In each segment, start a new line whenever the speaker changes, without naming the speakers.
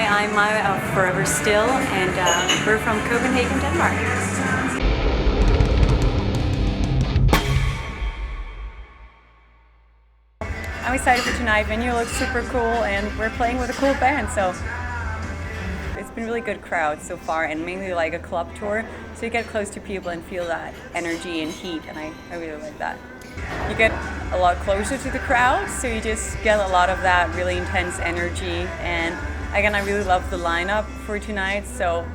Hi, I'm Maja of Forever Still, and we're from Copenhagen, Denmark.
I'm excited for tonight. Venue looks super cool, and we're playing with a cool band, so it's been really good crowd so far, and mainly like a club tour, so you get close to people and feel that energy and heat, and I really like that. You get a lot closer to the crowd, so you just get a lot of that really intense energy, and again, I really love the lineup for tonight, so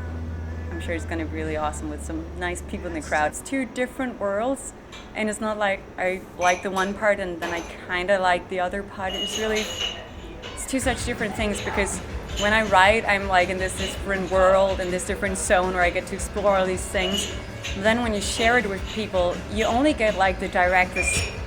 I'm sure it's going to be really awesome with some nice people in the crowd. It's two different worlds, and it's not like I like the one part and then I kind of like the other part. It's two such different things, because when I write, I'm like in this different world, in this different zone where I get to explore all these things. But then when you share it with people, you only get like the direct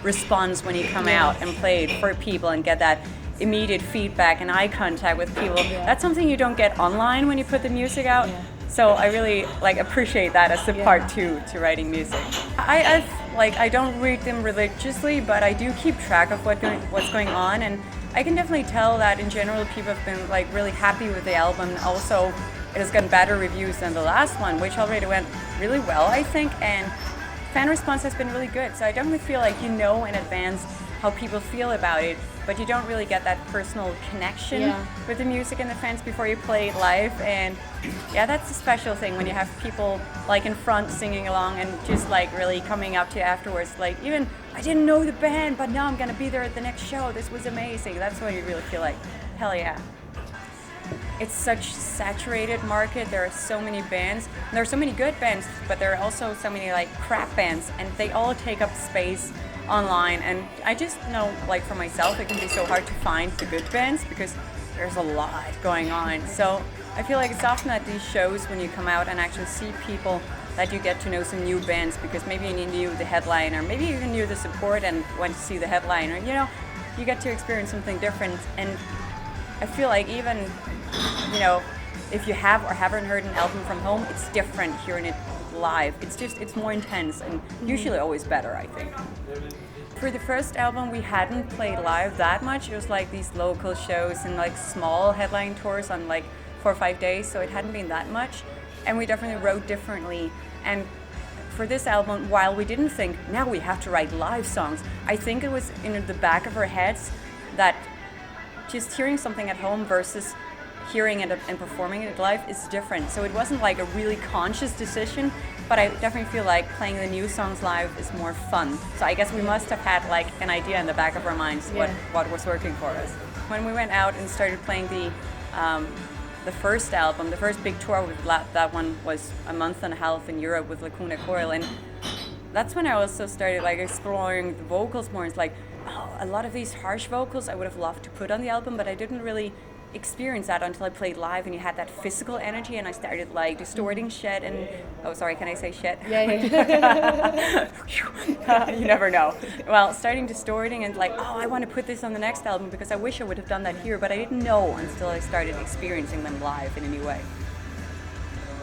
response when you come out and play it for people and get that immediate feedback and eye contact with people. That's something you don't get online when you put the music out. So I really appreciate that as a part to writing music. I don't read them religiously, but I do keep track of what's going on, and I can definitely tell that in general people have been really happy with the album. Also, it has gotten better reviews than the last one, which already went really well, I think, and fan response has been really good. So I definitely feel like you know in advance how people feel about it, but you don't really get that personal connection with the music and the fans before you play it live. And that's a special thing when you have people in front singing along and just really coming up to you afterwards. Even I didn't know the band, but now I'm gonna be there at the next show. This was amazing. That's when you really feel like, hell yeah. It's such a saturated market. There are so many bands. There are so many good bands, but there are also so many crap bands, and they all take up space online. And I just know, for myself, it can be so hard to find the good bands because there's a lot going on. So I feel like it's often at these shows when you come out and actually see people that you get to know some new bands, because maybe you knew the headliner, maybe you even knew the support and went to see the headliner. You get to experience something different. And I feel like even, if you have or haven't heard an album from home, it's different hearing it live. It's more intense and usually always better, I think. For the first album, we hadn't played live that much. It was these local shows and small headline tours on 4 or 5 days, so it hadn't been that much. And we definitely wrote differently. And for this album, while we didn't think, now we have to write live songs, I think it was in the back of our heads that just hearing something at home versus hearing it and performing it live is different. So it wasn't a really conscious decision, but I definitely feel like playing the new songs live is more fun. So I guess we must have had an idea in the back of our minds what was working for us. When we went out and started playing the first album, the first big tour with that one was a month and a half in Europe with Lacuna Coil, and that's when I also started exploring the vocals more. It's a lot of these harsh vocals I would have loved to put on the album, but I didn't really experience that until I played live, and you had that physical energy, and I started distorting shit and can I say shit?
Yeah.
You never know. Well, starting distorting and I want to put this on the next album because I wish I would have done that here, but I didn't know until I started experiencing them live in a new way.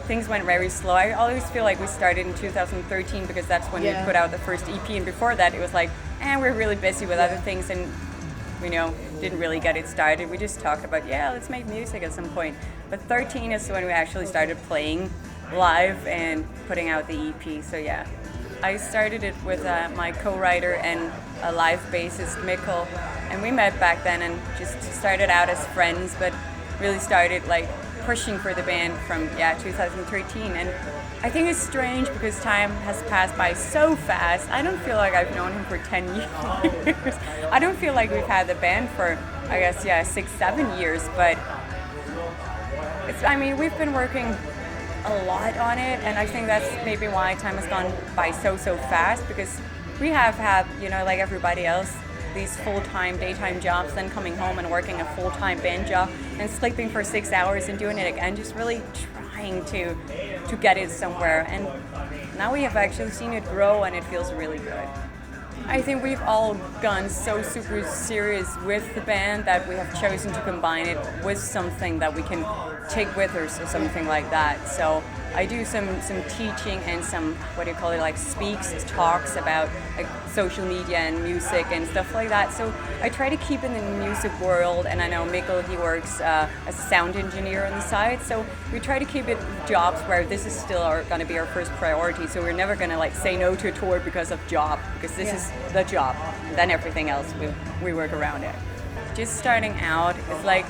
Things went very slow. I always feel like we started in 2013 because that's when we put out the first EP, and before that it was we're really busy with other things, and didn't really get it started. We just talked about, let's make music at some point. But 13 is when we actually started playing live and putting out the EP, so I started it with my co-writer and a live bassist, Mikkel, and we met back then and just started out as friends, but really started pushing for the band from 2013. And I think it's strange because time has passed by so fast. I don't feel like I've known him for 10 years. I don't feel like we've had the band for, 6-7 years, but we've been working a lot on it, and I think that's maybe why time has gone by so fast, because we have had, like everybody else, these full-time daytime jobs, then coming home and working a full-time band job and sleeping for 6 hours and doing it again, just really trying to get it somewhere. And now we have actually seen it grow, and it feels really good. I think we've all gone so super serious with the band that we have chosen to combine it with something that we can take with us or something like that. So I do some teaching and some, what do you call it, like speaks, talks about like social media and music and stuff like that. So I try to keep in the music world, and I know Mikkel, he works as a sound engineer on the side. So we try to keep it jobs where this is still going to be our first priority. So we're never going to like say no to a tour because of job, because this is the job. Then everything else we work around it. Just starting out, it's like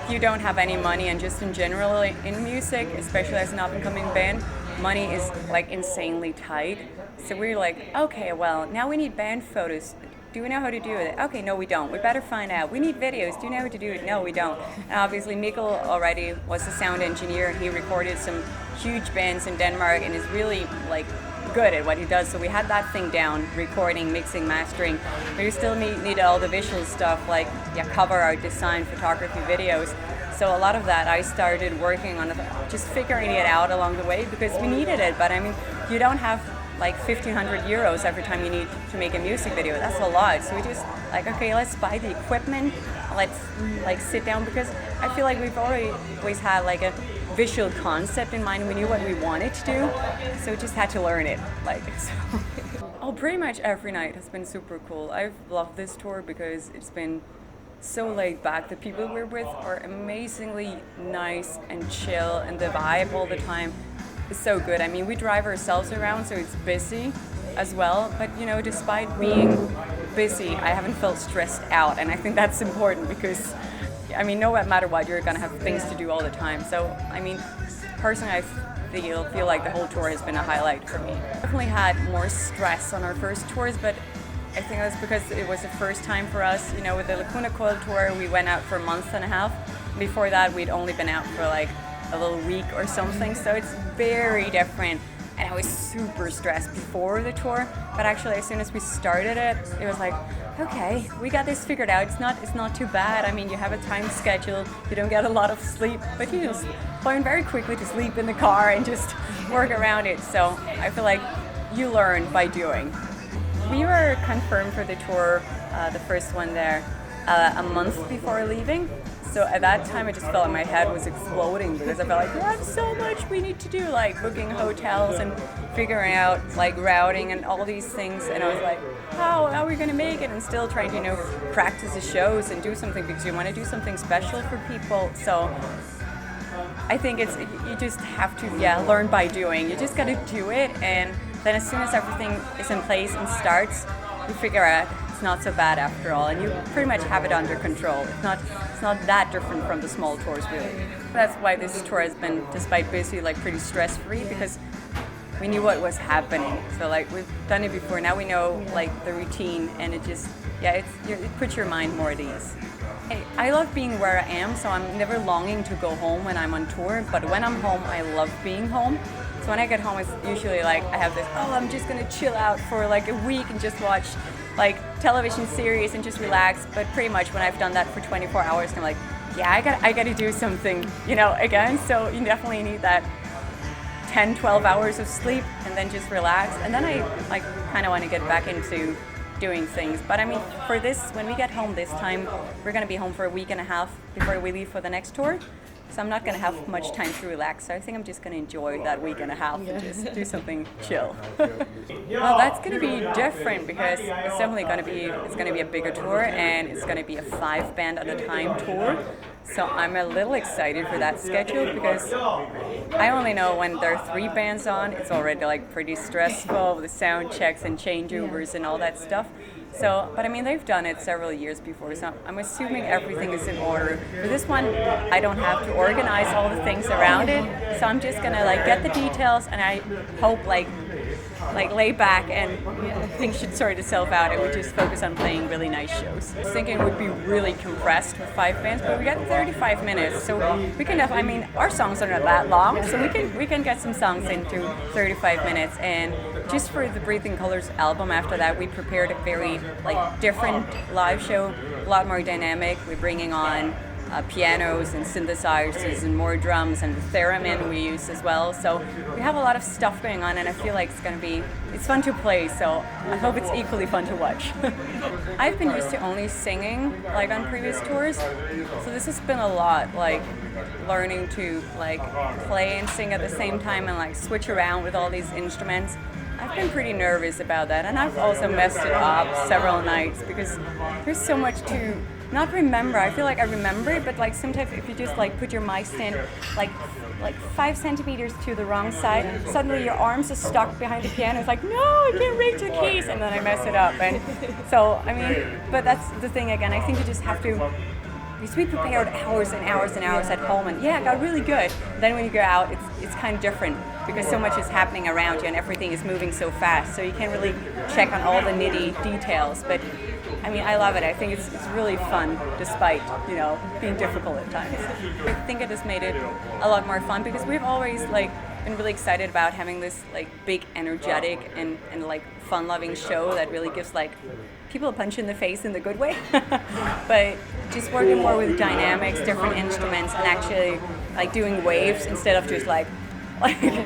you don't have any money, and just in general in music, especially as an up-and-coming band, money is like insanely tight. So we're like, okay, well, now we need band photos. Do we know how to do it? Okay, no, we don't. We better find out. We need videos. Do you know how to do it? No, we don't. And obviously, Mikkel already was a sound engineer. He recorded some huge bands in Denmark and is really like good at what he does. So we had that thing down, recording, mixing, mastering. But we still need all the visual stuff, like cover art, design, photography, videos. So a lot of that I started working on, just figuring it out along the way because we needed it. But I mean, you don't have like 1,500 euros every time you need to make a music video. That's a lot. So we just like, okay, let's buy the equipment. Let's like sit down, because I feel like we've always had like a visual concept in mind. We knew what we wanted to do, so we just had to learn it. Like, so. Oh, pretty much every night has been super cool. I've loved this tour because it's been so laid back. The people we're with are amazingly nice and chill, and the vibe all the time is so good. I mean, we drive ourselves around, so it's busy as well. But you know, despite being busy, I haven't felt stressed out, and I think that's important because, I mean, no matter what, you're gonna have things to do all the time. So, I mean, personally, I feel like the whole tour has been a highlight for me. Definitely had more stress on our first tours, but I think that's because it was the first time for us. You know, with the Lacuna Coil tour, we went out for a month and a half. Before that, we'd only been out for like a little week or something, so it's very different. And I was super stressed before the tour, but actually as soon as we started it, it was like, okay, we got this figured out. It's not too bad. I mean, you have a time schedule, you don't get a lot of sleep, but you just learn very quickly to sleep in the car and just work around it. So I feel like you learn by doing. We were confirmed for the tour, the first one there, a month before leaving. So at that time, I just felt like my head was exploding because I felt like, we have so much we need to do, like booking hotels and figuring out like routing and all these things. And I was like, how are we going to make it? And still trying to, you know, practice the shows and do something because you want to do something special for people. So I think you just have to, learn by doing. You just got to do it. And then as soon as everything is in place and starts, you figure out it's not so bad after all, and you pretty much have it under control. It's not that different from the small tours, really. That's why this tour has been, despite busy, like pretty stress-free, because we knew what was happening. So like we've done it before, now we know like the routine, and it just, it puts your mind more at ease. I love being where I am, so I'm never longing to go home when I'm on tour, but when I'm home, I love being home. So when I get home, it's usually like I have this, I'm just gonna chill out for like a week and just watch like television series and just relax. But pretty much when I've done that for 24 hours, I'm like, I gotta do something, again. So you definitely need that 10, 12 hours of sleep and then just relax. And then I like kind of want to get back into doing things. But I mean, for this, when we get home this time, we're gonna be home for a week and a half before we leave for the next tour. So I'm not going to have much time to relax. So I think I'm just going to enjoy that week and a half and just do something chill. Well, that's going to be different because it's definitely going to be a bigger tour, and it's going to be a 5-band at a time tour. So I'm a little excited for that schedule because I only know when there are 3 bands on, it's already like pretty stressful with the sound checks and changeovers and all that stuff. So, but I mean, they've done it several years before, so I'm assuming everything is in order. For this one, I don't have to organize all the things around it, so I'm just gonna like get the details, and I hope like lay back and things should sort itself out, and we just focus on playing really nice shows. I was thinking it would be really compressed with 5 bands, but we got 35 minutes, so we can have, I mean, our songs are not that long, so we can get some songs into 35 minutes. And just for the Breathing Colors album after that, we prepared a very like different live show, a lot more dynamic. We're bringing on pianos and synthesizers and more drums, and the theremin we use as well. So we have a lot of stuff going on, and I feel like it's fun to play, so I hope it's equally fun to watch. I've been used to only singing like on previous tours, so this has been a lot, like learning to like play and sing at the same time and like switch around with all these instruments. I've been pretty nervous about that, and I've also messed it up several nights because there's so much to not remember. I feel like I remember it, but like sometimes if you just like put your mic stand like 5 centimeters to the wrong side, suddenly your arms are stuck behind the piano. It's like, no, I can't reach the keys, and then I mess it up. And so, I mean, but that's the thing again. I think you just have to. Because we prepared hours and hours and hours at home, and yeah, it got really good. Then when you go out, it's kind of different because so much is happening around you and everything is moving so fast, so you can't really check on all the nitty details. But I mean, I love it. I think it's really fun, despite being difficult at times. I think it has made it a lot more fun because we've always like been really excited about having this like big, energetic and like fun-loving show that really gives like people a punch in the face in the good way. But just working more with dynamics, different instruments, and actually like doing waves instead of just like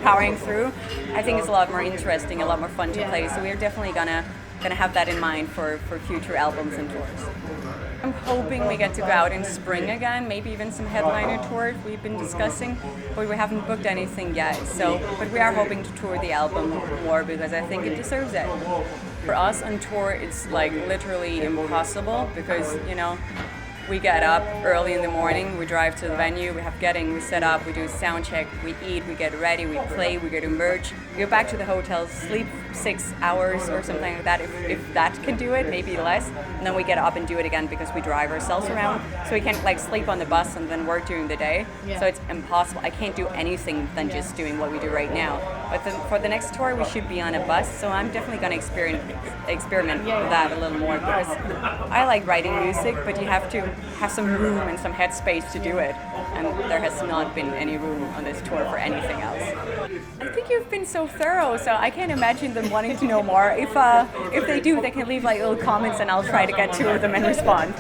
powering through, I think it's a lot more interesting, a lot more fun to play. So we're definitely gonna have that in mind for future albums and tours. I'm hoping we get to go out in spring again, maybe even some headliner tours we've been discussing, but we haven't booked anything yet. So, but we are hoping to tour the album more because I think it deserves it. For us on tour, it's like literally impossible because, we get up early in the morning, we drive to the venue, we set up, we do sound check, we eat, we get ready, we play, we go to merch, we go back to the hotel, sleep 6 hours or something like that, if that can do it, maybe less, and then we get up and do it again because we drive ourselves around, so we can't like sleep on the bus and then work during the day, so it's impossible. I can't do anything than just doing what we do right now. But for the next tour, we should be on a bus, so I'm definitely going to experiment with that a little more because I like writing music, but you have to have some room and some headspace to do it, and there has not been any room on this tour for anything else. I think you've been so thorough, so I can't imagine them wanting to know more. If they do, they can leave like little comments, and I'll try to get to them and respond.